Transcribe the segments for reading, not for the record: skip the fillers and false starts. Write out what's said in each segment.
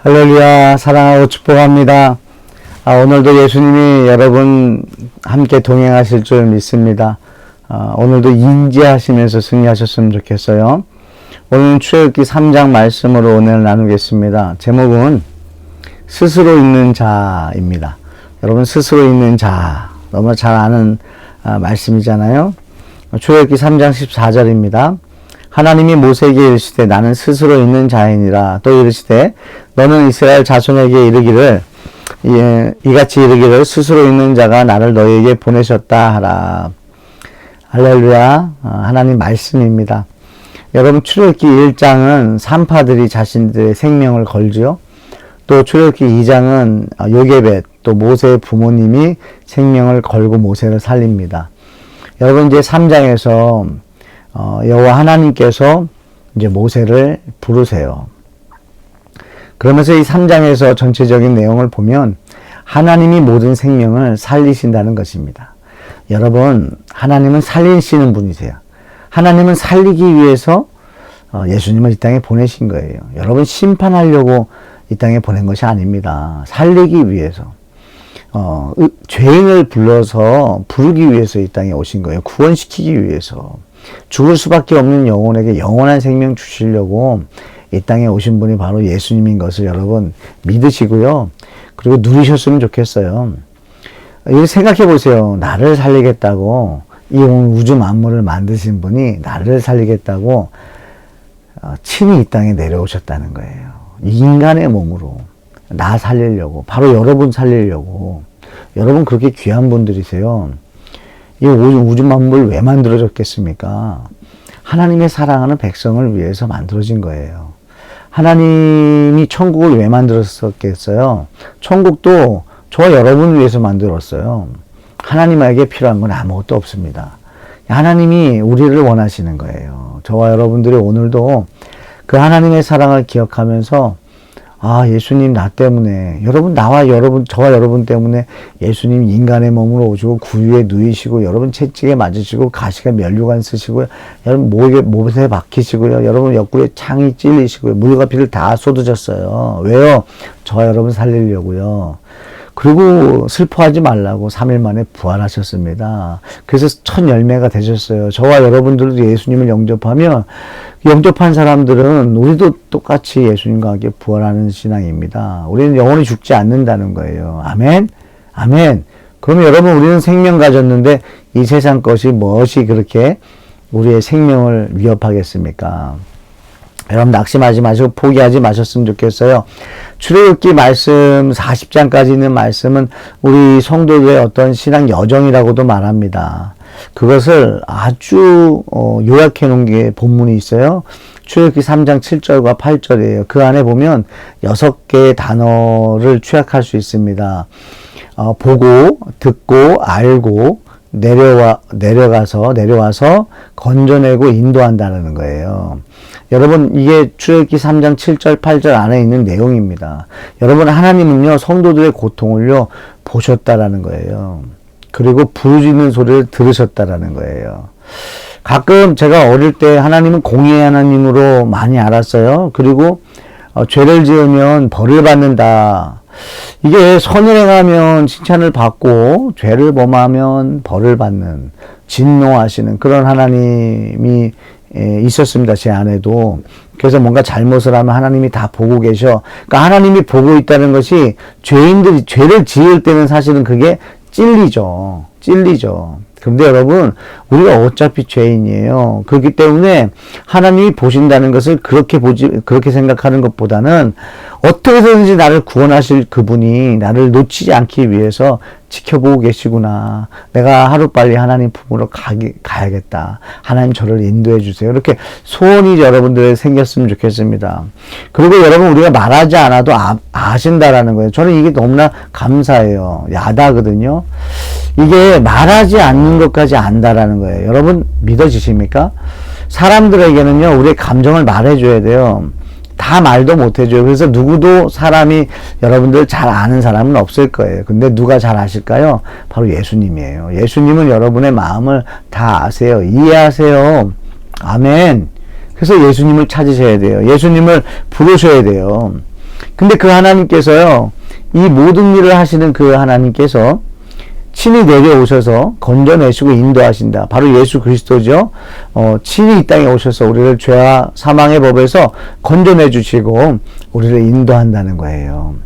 할렐루야, 사랑하고 축복합니다. 오늘도 예수님이 여러분 함께 동행하실 줄 믿습니다. 오늘도 인지하시면서 승리하셨으면 좋겠어요. 오늘은 출애굽기 3장 말씀으로 오늘 나누겠습니다. 제목은 스스로 있는 자입니다. 여러분, 스스로 있는 자, 너무 잘 아는 말씀이잖아요. 출애굽기 3장 14절입니다. 하나님이 모세에게 이르시되 나는 스스로 있는 자이니라. 또 이르시되 너는 이스라엘 자손에게 이르기를 이같이 이르기를 스스로 있는 자가 나를 너희에게 보내셨다 하라. 할렐루야. 하나님 말씀입니다. 여러분, 출애굽기 1장은 산파들이 자신들의 생명을 걸지요. 또 출애굽기 2장은 요게벳 또 모세의 부모님이 생명을 걸고 모세를 살립니다. 여러분, 이제 3장에서 여호와 하나님께서 이제 모세를 부르세요. 그러면서 이 3장에서 전체적인 내용을 보면 하나님이 모든 생명을 살리신다는 것입니다. 여러분, 하나님은 살리시는 분이세요. 하나님은 살리기 위해서 예수님을 이 땅에 보내신 거예요. 여러분, 심판하려고 이 땅에 보낸 것이 아닙니다. 살리기 위해서. 죄인을 불러서 부르기 위해서 이 땅에 오신 거예요. 구원시키기 위해서. 죽을 수밖에 없는 영혼에게 영원한 생명 주시려고 이 땅에 오신 분이 바로 예수님인 것을 여러분 믿으시고요. 그리고 누리셨으면 좋겠어요. 이렇게 생각해 보세요. 나를 살리겠다고, 이 우주 만물을 만드신 분이 나를 살리겠다고 친히 이 땅에 내려오셨다는 거예요. 인간의 몸으로 나 살리려고, 바로 여러분 살리려고. 여러분 그렇게 귀한 분들이세요. 이 우주 만물 왜 만들어졌겠습니까? 하나님의 사랑하는 백성을 위해서 만들어진 거예요. 하나님이 천국을 왜 만들었겠어요? 천국도 저와 여러분을 위해서 만들었어요. 하나님에게 필요한 건 아무것도 없습니다. 하나님이 우리를 원하시는 거예요. 저와 여러분들이 오늘도 그 하나님의 사랑을 기억하면서 예수님 나 때문에, 저와 여러분 때문에 예수님 인간의 몸으로 오시고 구유에 누이시고, 여러분 채찍에 맞으시고, 가시가 면류관 쓰시고요. 여러분 못에 박히시고요. 여러분 옆구리에 창이 찔리시고요. 물과 피를 다 쏟으셨어요. 왜요? 저와 여러분 살리려고요. 그리고 슬퍼하지 말라고 3일 만에 부활하셨습니다. 그래서 첫 열매가 되셨어요. 저와 여러분들도 예수님을 영접한 사람들은 우리도 똑같이 예수님과 함께 부활하는 신앙입니다. 우리는 영원히 죽지 않는다는 거예요. 아멘? 아멘. 그러면 여러분, 우리는 생명 가졌는데 이 세상 것이 무엇이 그렇게 우리의 생명을 위협하겠습니까? 여러분, 낙심하지 마시고 포기하지 마셨으면 좋겠어요. 출애굽기 말씀 40장까지 있는 말씀은 우리 성도들의 어떤 신앙 여정이라고도 말합니다. 그것을 아주 요약해 놓은 게 본문이 있어요. 출애굽기 3장 7절과 8절이에요. 그 안에 보면 6개의 단어를 취약할 수 있습니다. 보고, 듣고, 알고, 내려와서 건져내고 인도한다는 거예요. 여러분, 이게 출애굽기 3장 7절 8절 안에 있는 내용입니다. 여러분, 하나님은요 성도들의 고통을요 보셨다라는 거예요. 그리고 부르짖는 소리를 들으셨다라는 거예요. 가끔 제가 어릴 때 하나님은 공의의 하나님으로 많이 알았어요. 그리고 죄를 지으면 벌을 받는다. 이게 선을 행하면 칭찬을 받고 죄를 범하면 벌을 받는, 진노하시는 그런 하나님이 있었습니다. 제 안에도. 그래서 뭔가 잘못을 하면 하나님이 다 보고 계셔. 그러니까 하나님이 보고 있다는 것이 죄인들이 죄를 지을 때는 사실은 그게 찔리죠. 그런데 여러분, 우리가 어차피 죄인이에요. 그렇기 때문에 하나님이 보신다는 것을 그렇게 생각하는 것보다는 어떻게 해서든지 나를 구원하실 그분이 나를 놓치지 않기 위해서 지켜보고 계시구나. 내가 하루빨리 하나님 품으로 가야겠다. 하나님 저를 인도해 주세요. 이렇게 소원이 여러분들에 생겼으면 좋겠습니다. 그리고 여러분, 우리가 말하지 않아도 아신다라는 거예요. 저는 이게 너무나 감사해요. 야다거든요. 이게 말하지 않는 것까지 안다라는 거예요. 여러분 믿어지십니까? 사람들에게는요, 우리의 감정을 말해줘야 돼요. 다 말도 못해줘요. 그래서 누구도 여러분들 잘 아는 사람은 없을 거예요. 근데 누가 잘 아실까요? 바로 예수님이에요. 예수님은 여러분의 마음을 다 아세요. 이해하세요. 아멘. 그래서 예수님을 찾으셔야 돼요. 예수님을 부르셔야 돼요. 근데 그 하나님께서요, 이 모든 일을 하시는 그 하나님께서 친히 내려오셔서 건져내시고 인도하신다. 바로 예수 그리스도죠. 친히 이 땅에 오셔서 우리를 죄와 사망의 법에서 건져내 주시고 우리를 인도한다는 거예요.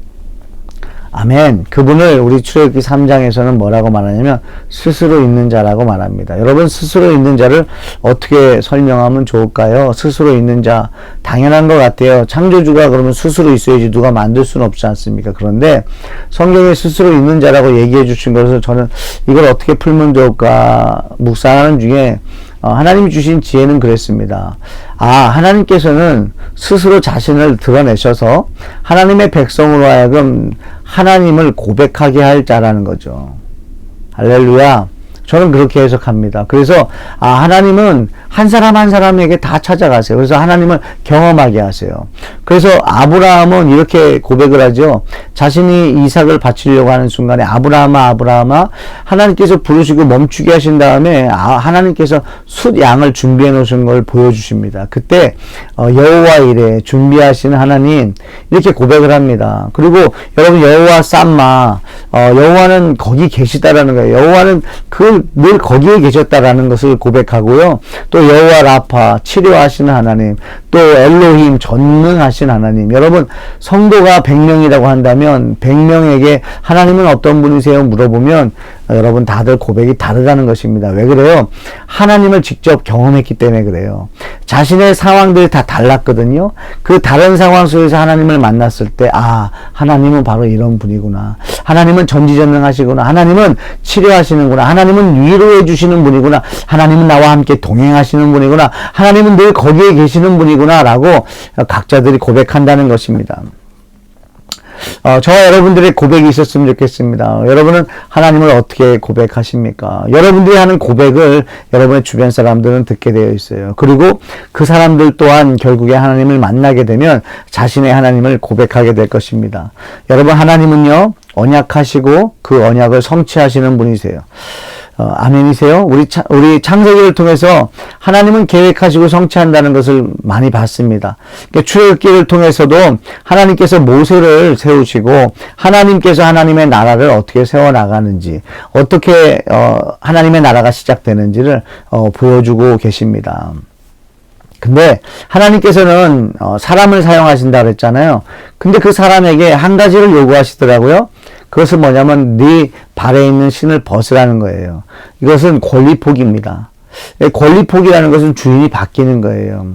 아멘. 그분을 우리 출애굽기 3장에서는 뭐라고 말하냐면 스스로 있는 자라고 말합니다. 여러분, 스스로 있는 자를 어떻게 설명하면 좋을까요? 스스로 있는 자 당연한 것 같아요. 창조주가 그러면 스스로 있어야지 누가 만들 수는 없지 않습니까? 그런데 성경에 스스로 있는 자라고 얘기해 주신 것을 저는 이걸 어떻게 풀면 좋을까 묵상하는 중에 하나님이 주신 지혜는 그랬습니다. 하나님께서는 스스로 자신을 드러내셔서 하나님의 백성으로 하여금 하나님을 고백하게 할 자라는 거죠. 할렐루야. 저는 그렇게 해석합니다. 그래서 하나님은 한 사람 한 사람에게 다 찾아가세요. 그래서 하나님을 경험하게 하세요. 그래서 아브라함은 이렇게 고백을 하죠. 자신이 이삭을 바치려고 하는 순간에 아브라함아 하나님께서 부르시고 멈추게 하신 다음에 하나님께서 숫 양을 준비해 놓으신 걸 보여주십니다. 그때 여호와 이레 준비하시는 하나님 이렇게 고백을 합니다. 그리고 여러분, 여호와 쌈마, 여호와는 거기 계시다라는 거예요. 여호와는 늘 거기에 계셨다라는 것을 고백하고요. 또 여호와 라파, 치료하시는 하나님, 또 엘로힘, 전능하신 하나님. 여러분, 성도가 100명이라고 한다면 100명에게 하나님은 어떤 분이세요? 물어보면 여러분 다들 고백이 다르다는 것입니다. 왜 그래요? 하나님을 직접 경험했기 때문에 그래요. 자신의 상황들이 다 달랐거든요. 그 다른 상황 속에서 하나님을 만났을 때 하나님은 바로 이런 분이구나. 하나님은 전지전능하시구나. 하나님은 치료하시는구나. 하나님은 위로해 주시는 분이구나. 하나님은 나와 함께 동행하시는 분이구나. 하나님은 늘 거기에 계시는 분이구나 라고 각자들이 고백한다는 것입니다. 저와 여러분들의 고백이 있었으면 좋겠습니다. 여러분은 하나님을 어떻게 고백하십니까? 여러분들이 하는 고백을 여러분의 주변 사람들은 듣게 되어 있어요. 그리고 그 사람들 또한 결국에 하나님을 만나게 되면 자신의 하나님을 고백하게 될 것입니다. 여러분, 하나님은요, 언약하시고 그 언약을 성취하시는 분이세요. 아멘이세요? 우리 창세기를 통해서 하나님은 계획하시고 성취한다는 것을 많이 봤습니다. 그러니까 출애굽기를 통해서도 하나님께서 모세를 세우시고 하나님께서 하나님의 나라를 어떻게 세워나가는지, 어떻게 하나님의 나라가 시작되는지를 보여주고 계십니다. 근데 하나님께서는 사람을 사용하신다 그랬잖아요. 근데 그 사람에게 한 가지를 요구하시더라고요. 그것은 뭐냐면 네 발에 있는 신을 벗으라는 거예요. 이것은 권리 포기입니다. 권리 포기라는 것은 주인이 바뀌는 거예요.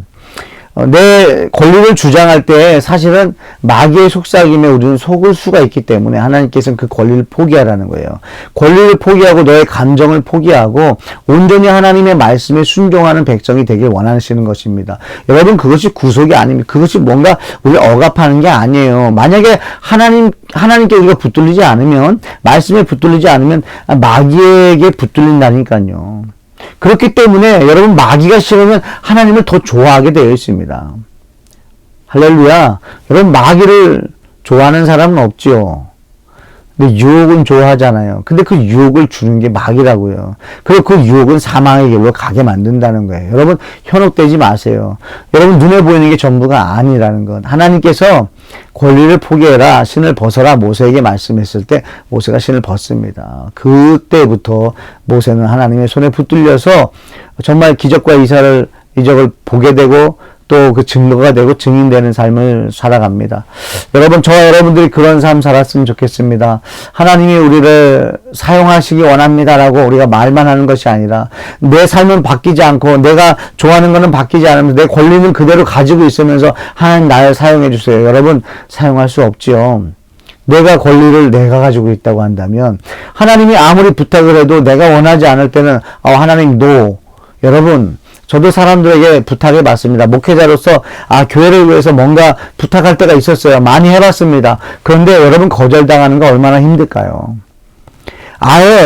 내 권리를 주장할 때 사실은 마귀의 속삭임에 우리는 속을 수가 있기 때문에 하나님께서는 그 권리를 포기하라는 거예요. 권리를 포기하고 너의 감정을 포기하고 온전히 하나님의 말씀에 순종하는 백성이 되길 원하시는 것입니다. 여러분, 그것이 구속이 아닙니다. 그것이 뭔가 우리를 억압하는 게 아니에요. 만약에 하나님께 우리가 붙들리지 않으면, 말씀에 붙들리지 않으면 마귀에게 붙들린다니까요. 그렇기 때문에 여러분, 마귀가 싫으면 하나님을 더 좋아하게 되어 있습니다. 할렐루야. 여러분, 마귀를 좋아하는 사람은 없지요. 근데 유혹은 좋아하잖아요. 근데 그 유혹을 주는 게 마귀라고요. 그리고 그 유혹은 사망의 길로 가게 만든다는 거예요. 여러분, 현혹되지 마세요. 여러분, 눈에 보이는 게 전부가 아니라는 것. 하나님께서 권리를 포기해라, 신을 벗어라 모세에게 말씀했을 때 모세가 신을 벗습니다. 그때부터 모세는 하나님의 손에 붙들려서 정말 기적과 이적을 보게 되고 또 그 증거가 되고 증인되는 삶을 살아갑니다. 여러분, 저와 여러분들이 그런 삶 살았으면 좋겠습니다. 하나님이 우리를 사용하시기 원합니다라고 우리가 말만 하는 것이 아니라 내 삶은 바뀌지 않고 내가 좋아하는 것은 바뀌지 않으면서 내 권리는 그대로 가지고 있으면서 하나님 나를 사용해 주세요. 여러분, 사용할 수 없지요. 내가 권리를 내가 가지고 있다고 한다면 하나님이 아무리 부탁을 해도 내가 원하지 않을 때는 하나님 no. 여러분, 저도 사람들에게 부탁해 봤습니다. 목회자로서 교회를 위해서 뭔가 부탁할 때가 있었어요. 많이 해봤습니다. 그런데 여러분, 거절당하는 거 얼마나 힘들까요?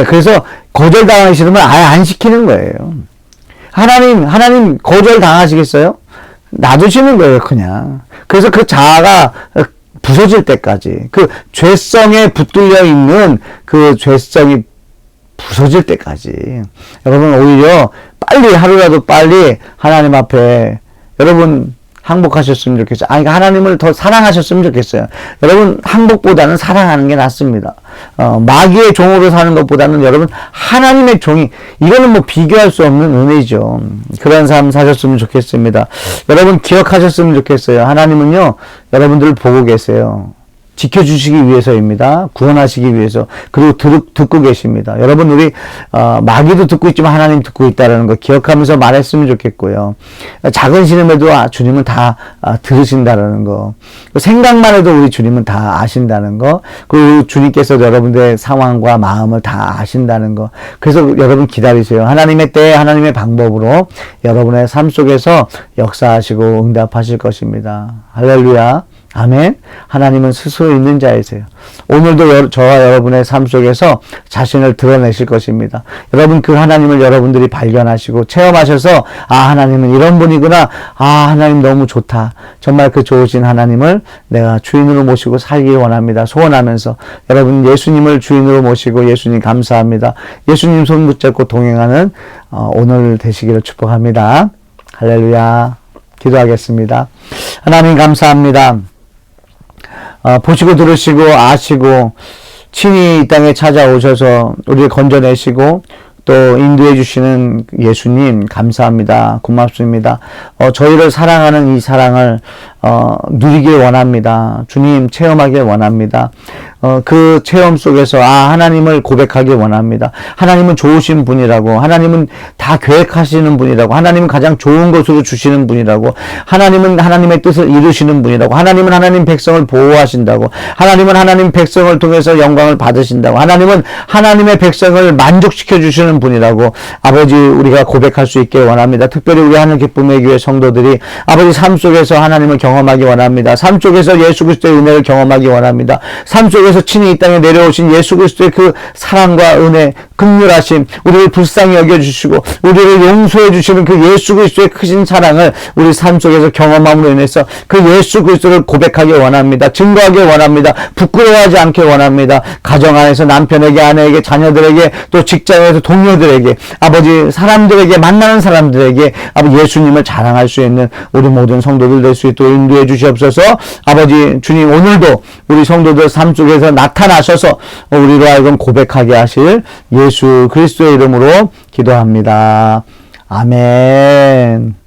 그래서 거절당하기 싫으면 아예 안 시키는 거예요. 하나님 거절당하시겠어요? 놔두시는 거예요, 그냥. 그래서 그 자아가 부서질 때까지, 그 죄성에 붙들려 있는 그 죄성이 부서질 때까지. 여러분, 오히려 하루라도 빨리 하나님 앞에 여러분 항복하셨으면 좋겠어요. 그러니까 하나님을 더 사랑하셨으면 좋겠어요. 여러분, 항복보다는 사랑하는 게 낫습니다. 마귀의 종으로 사는 것보다는 여러분, 하나님의 종이, 이거는 뭐 비교할 수 없는 은혜죠. 그런 삶 사셨으면 좋겠습니다. 여러분, 기억하셨으면 좋겠어요. 하나님은요, 여러분들을 보고 계세요. 지켜주시기 위해서입니다. 구원하시기 위해서. 그리고 듣고 계십니다. 여러분, 우리 마귀도 듣고 있지만 하나님 듣고 있다는 거 기억하면서 말했으면 좋겠고요. 작은 신음에도 주님은 다 들으신다는 거. 생각만 해도 우리 주님은 다 아신다는 거. 그리고 주님께서 여러분들의 상황과 마음을 다 아신다는 거. 그래서 여러분 기다리세요. 하나님의 때에 하나님의 방법으로 여러분의 삶 속에서 역사하시고 응답하실 것입니다. 할렐루야. 아멘. 하나님은 스스로 있는 자이세요. 오늘도 저와 여러분의 삶 속에서 자신을 드러내실 것입니다. 여러분, 그 하나님을 여러분들이 발견하시고 체험하셔서, 아, 하나님은 이런 분이구나. 아, 하나님 너무 좋다. 정말 그 좋으신 하나님을 내가 주인으로 모시고 살기 원합니다. 소원하면서 여러분, 예수님을 주인으로 모시고, 예수님 감사합니다. 예수님 손 붙잡고 동행하는 오늘 되시기를 축복합니다. 할렐루야. 기도하겠습니다. 하나님 감사합니다. 보시고 들으시고 아시고 친히 이 땅에 찾아오셔서 우리를 건져내시고 또 인도해 주시는 예수님 감사합니다. 고맙습니다. 저희를 사랑하는 이 사랑을 누리길 원합니다. 주님 체험하길 원합니다. 그 체험 속에서 하나님을 고백하길 원합니다. 하나님은 좋으신 분이라고, 하나님은 다 계획하시는 분이라고, 하나님은 가장 좋은 것으로 주시는 분이라고, 하나님은 하나님의 뜻을 이루시는 분이라고, 하나님은 하나님 백성을 보호하신다고, 하나님은 하나님 백성을 통해서 영광을 받으신다고, 하나님은 하나님의 백성을 만족시켜 주시는 분이라고, 아버지, 우리가 고백할 수 있게 원합니다. 특별히 우리 하늘 기쁨의 교회 성도들이 아버지 삶 속에서 하나님을 경험하기 원합니다. 삶 속에서 예수 그리스도의 은혜를 경험하기 원합니다. 삶 속에서 친히 이 땅에 내려오신 예수 그리스도의 그 사랑과 은혜, 긍휼하심, 우리를 불쌍히 여겨주시고 우리를 용서해 주시는 그 예수 그리스도의 크신 사랑을 우리 삶 속에서 경험함으로 인해서 그 예수 그리스도를 고백하기 원합니다. 증거하기 원합니다. 부끄러워하지 않게 원합니다. 가정 안에서 남편에게, 아내에게, 자녀들에게, 또 직장에서 동료들에게, 아버지 사람들에게, 만나는 사람들에게 아버지 예수님을 자랑할 수 있는 우리 모든 성도들 될 수 있도록 인도해 주시옵소서. 아버지 주님, 오늘도 우리 성도들 삶 속에서 나타나셔서 우리로 하여금 고백하게 하실 예수 그리스도의 이름으로 기도합니다. 아멘.